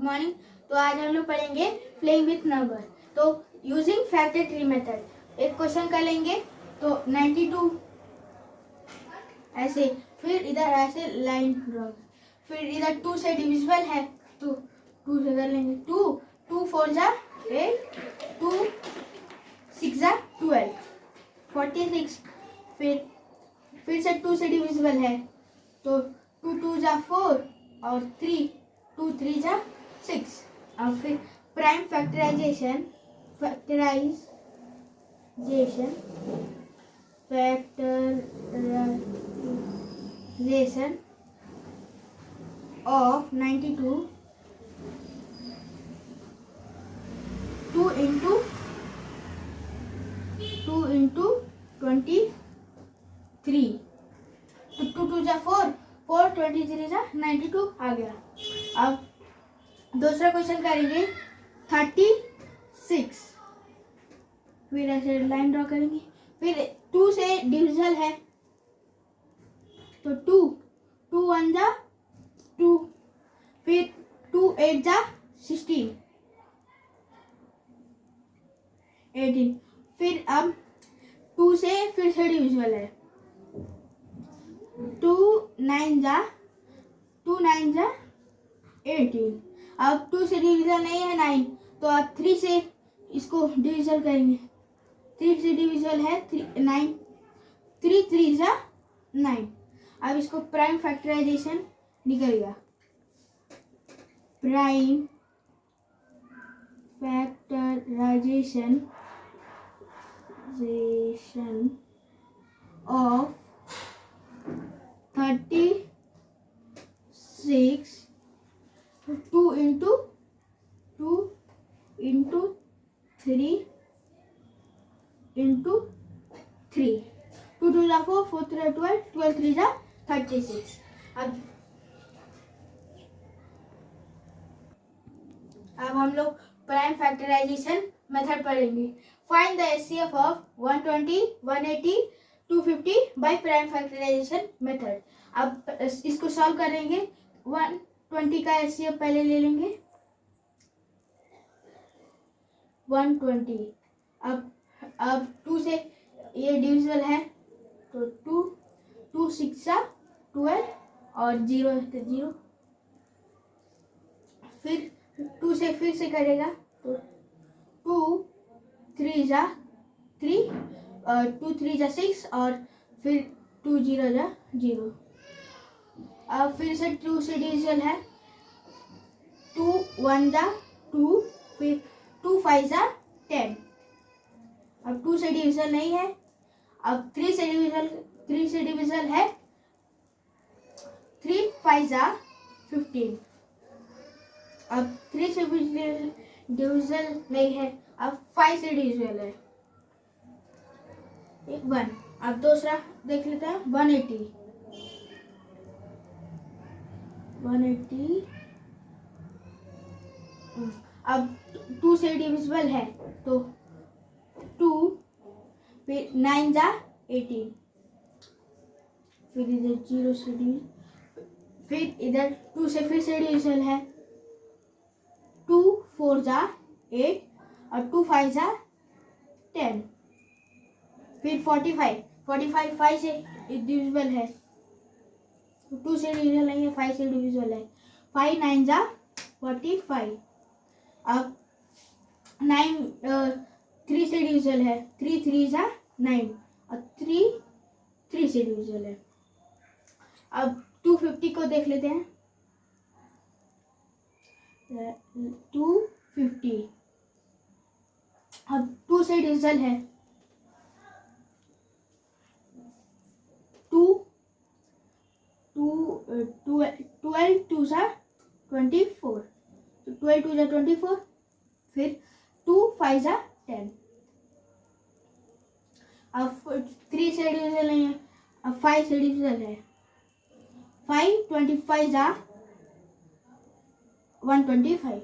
Good morning. तो आज हम लोग पढ़ेंगे प्लेइंग विथ नंबर। तो यूजिंग फैक्टर ट्री मेथड एक क्वेश्चन कर लेंगे। तो 92 ऐसे, फिर इधर ऐसे लाइन ड्रॉ, फिर इधर 2 से डिविजिबल है तो 2 से कर लेंगे। 2 4 जा 8, 2 6 जा 12, 46। फिर से 2 से डिविजिबल है तो 2 2 जा 4 और 3 2 3 जा 6। और फिर प्राइम फैक्टराइजेशन ऑफ 92, 2 into 23, तो 2 2 जा 4, 4 23 जा 92 आ गया। अब दूसरा क्वेश्चन करेंगे 36। फिर ऐसे लाइन ड्रॉ करेंगे, फिर 2 से डिविजल है तो 2 1 जा 2, फिर 2 8 जा 16 18। फिर अब 2 से फिर से डिविजिबल है 2 9 जा 18। अब 2 से डिविजन नहीं है 9, तो आप 3 से इसको डिविजन करेंगे। 3 से डिविजन है 9, 3 3 जा 9। अब इसको प्राइम फैक्टराइजेशन निकल गया। Prime factorization of 36, 2 into 3 into 3, 2 2 जा 4, 4 3 12, 12 3 जा 36। अब हम लोग प्राइम फैक्टराइजेशन मेथड पढ़ेंगे। Find the HCF of 120, 180, 250 by prime factorization method. अब इसको सॉल्व करेंगे। 120 का एचसीएफ पहले ले लेंगे 120। अब 2 से ये डिविजिबल है तो 2 6 12 और 0 है तो 0। फिर 2 से फिर से करेगा तो 2 3 जा 3 और 2 3 जा 6 और फिर 2 0 जा 0। अब फिर से 2 से डिविजन है 2 1 जा 2, फिर 2 5 जा 10। अब 2 से डिविजन नहीं है। अब 3 से डिविजन है 3 5 जा 15। अब 3 से डिविजन नहीं है, अब 5 से डिविजन है 1। अब दूसरा देख लेते हैं 180। अब 2 से डिविजिबल है तो 2, फिर 9 जा 18, फिर इधर 0 से फिर इधर 2 से फिर से डिविजन है 2 4 जा 8 और 2 5 जा 10। फिर 45 5 से डिविजिबल है, 2 से डिविजन नहीं है, 5 से डिविजिबल है। 5 9 जा 45। अब 9 3 से डिविजन है 3 3 जा 9 और 3 से डिविजन है। अब 250 को देख लेते हैं। 250 अब 2 से डिविजन है 12 2 जा 24, तो 12 2 जा 24, फिर 2 5 जा 10। अब 3 से डिविजन नहीं है, अब 5 से डिविजन है 5 25 जा 125।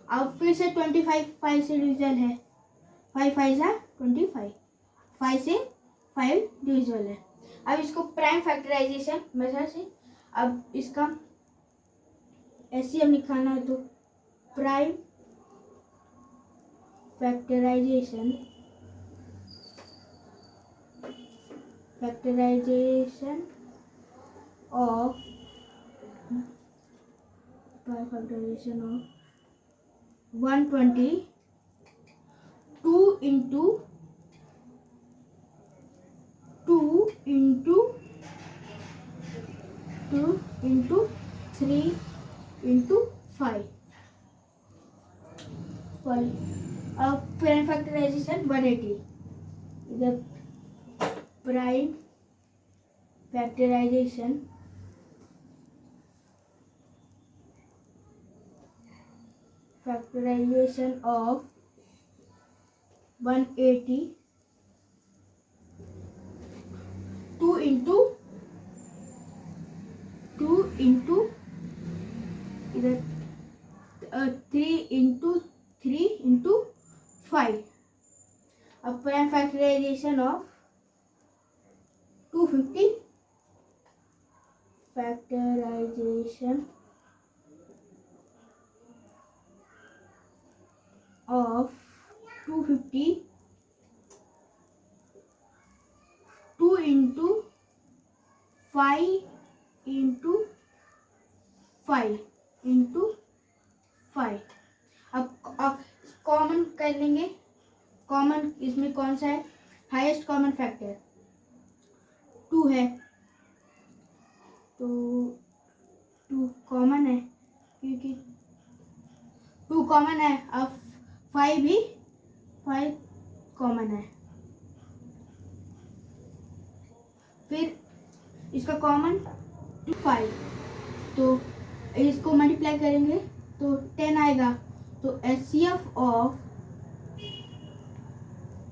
अब फिर से 25 5 से डिविजन है 5 5 जा 25, 5 से 5 डिविजन है। अब इसको प्राइम फैक्टराइजेशन मेथड से अब इसका एचसीएफ निकालना है तो prime factorisation of 120 2 into 3 into 5. Prime factorization 180. The prime factorization of 180 2 into either 3 into 3 into 5. A prime factorization of 250 factorization of 250 2 into 5 into 5 into 5. अब कॉमन कर लेंगे. कॉमन इसमें कौन सा है? हाईएस्ट कॉमन फैक्टर 2 है, तो 2 कॉमन है क्योंकि 2 कॉमन है. अब 5 भी 5 कॉमन है. फिर इसका कॉमन 5, तो इसको मल्टीप्लाई करेंगे तो 10 आएगा. तो HCF of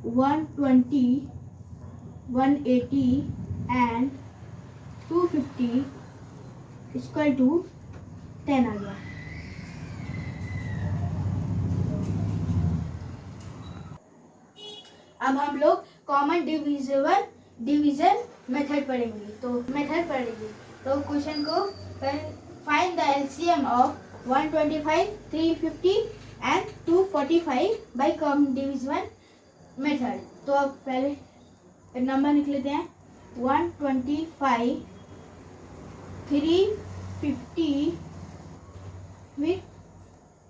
120 180 and 250 equal to 10 आ गया. अब हम लोग कॉमन डिवीजन मेथड पढ़ेंगे. तो क्वेश्चन को find the LCM of 125 350 and 245 by common division method. तो अब पहले नंबर लिख लेते हैं. 125 350 with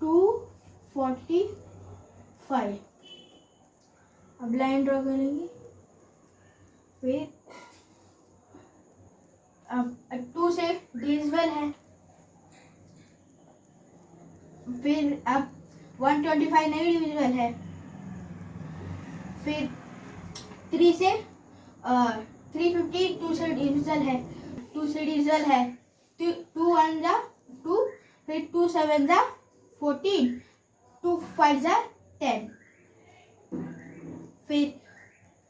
245. अब लाइन ड्रॉ करेंगे. फिर अब 2 से डिविजिबल है. फिर अब 125 नहीं डिविजिबल है. फिर 3 से 350 2 से डिविजिबल है. 2 से डिविजिबल है. 2 1 जा 2, फिर 2 7 जा 14, 2 5 जा 10. फिर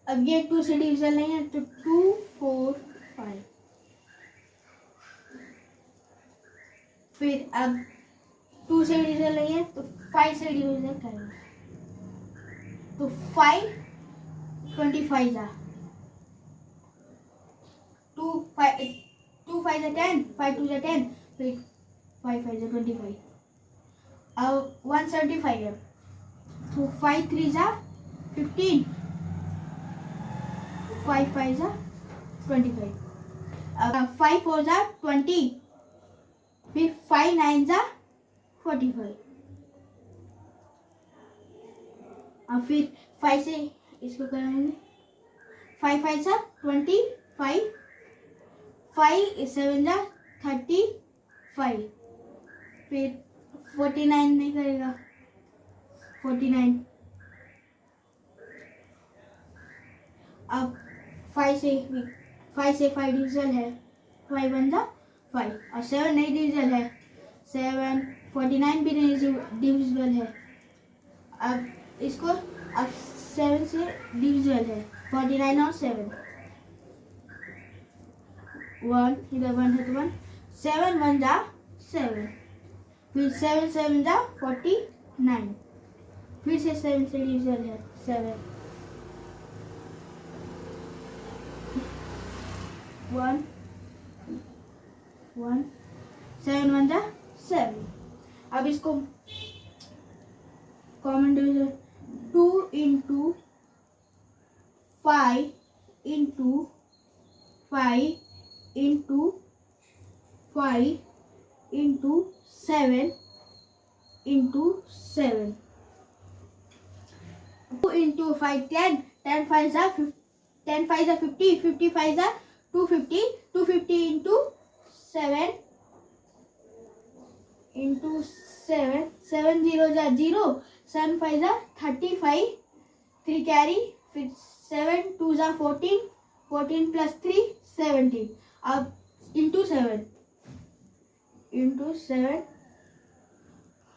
अब ये 2 से डिविजन नहीं है तो 2 4 5. फिर अब 2 से डिविजन नहीं है तो 5 से डिविजन करेंगे. तो 5 25 जा 2 5 जा 10, 5 2 जा 10, फिर 5 5 जा 25. अब 175 है तो 5 3 जा 15, 5 5 जा 25. अब 5 4 जा 20, फिर 5 9 जा 45. अब फिर 5 से इसको कराएंगे. 5 5 जा 25, 5 7 जा 35. फिर 49 नहीं करेगा. 49. अब 5 से 5 डिविजन है. 5 1 जा 5 और 7 नहीं डिविजन है. 7 49 भी नहीं डिविजिबल है. अब इसको अब 7 से डिविजिबल है. 49 और 7 1 इधर 1 है तो 1. 7 1 जा 7, फिर 7 7 जा 49. फिर से 7 से डिविजिबल है 7 1 1 7 1 जा 7. अब इसको common division 2 into 5 into 5 into 5 into 7 into 7. 2 into 5 10, 10 5 are 50, 10 5 are 50, 50 5 are 250, 250 into 7 into 7, 7 zeros are 0, 7 5 are 35, 3 carry, 7 2s are 14, 14 plus 3 17, अब into 7 into 7,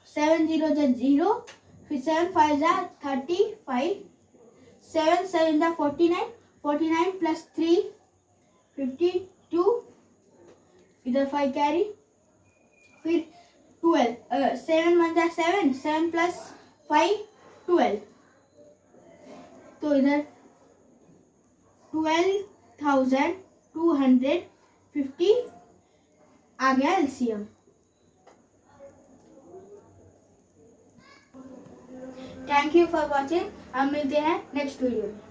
7 zeros are 0, फिर 7 5 are 35, 7 7 are 49, 49 plus 3 52, इधर 5 कैरी, फिर 12, 7 1 are 7, 7 plus 5 12, तो इधर 12,250 आ गया LCM. Thank you for watching. हम मिलते हैं नेक्स्ट वीडियो में.